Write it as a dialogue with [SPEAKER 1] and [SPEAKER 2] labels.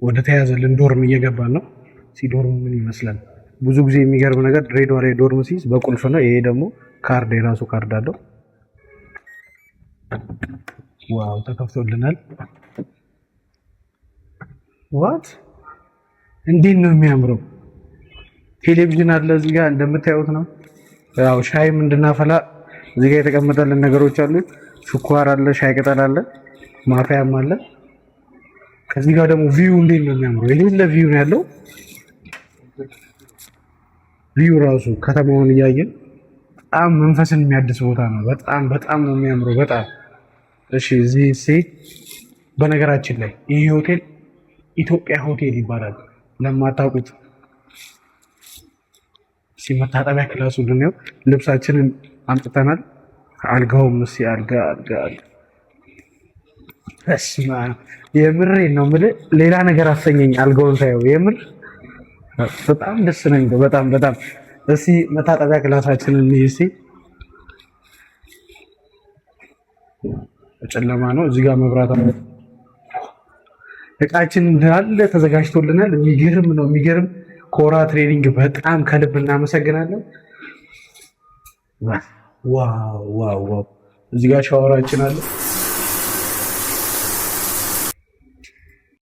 [SPEAKER 1] ወደ ተያዘልን ዶርም እየገባን ነው። ዶርም ምን ይመስላል? ብዙ ጊዜ የሚገርም ነገር ድሬዳዋ ላይ ዶርም ሲይዝ በቁልፍ ነው። ይሄ ደግሞ ካርድ የራሱ ካርድ አለው። ዋው ተከፍቶልናል። ዋት እንዴት ነው የሚያምረው! ቴሌቪዥን አለ እዚህ ጋር እንደምታዩት ነው። ያው ሻይም እንድናፈላ እዚህ ጋር የተቀመጠልን ነገሮች አሉ። ስኳር አለ፣ ሻይ ቅጠል አለ፣ ማፍያም አለ። ከዚህ ጋር ደግሞ ቪው እንዴት ነው የሚያምረው! የሌለ ቪው ነው ያለው። ቪው ራሱ ከተማውን እያየን በጣም መንፈስን የሚያድስ ቦታ ነው። በጣም ነው የሚያምረው። በጣም እሺ። እዚህ በነገራችን ላይ ይሄ ሆቴል ኢትዮጵያ ሆቴል ይባላል። ለማታውቁት መታጠቢያ ክላሱ ልንየው። ልብሳችንን አምጥተናል። አልጋውም አልጋ እስማ የምሬን ነው የምልህ። ሌላ ነገር አሰኘኝ አልጋውን ሳየው የምር በጣም ደስ ነው የሚለው። በጣም እስኪ መታጠቢያ ክላሳችንን እስኪ። ጨለማ ነው። እዚህ ጋር መብራት አለ። እቃችን እንዳለ ተዘጋጅቶልናል። የሚገርም ነው የሚገርም። ኮራ ትሬኒንግ በጣም ከልብ እናመሰግናለን። ዋው እዚህ ጋር ሻወራችን አለ።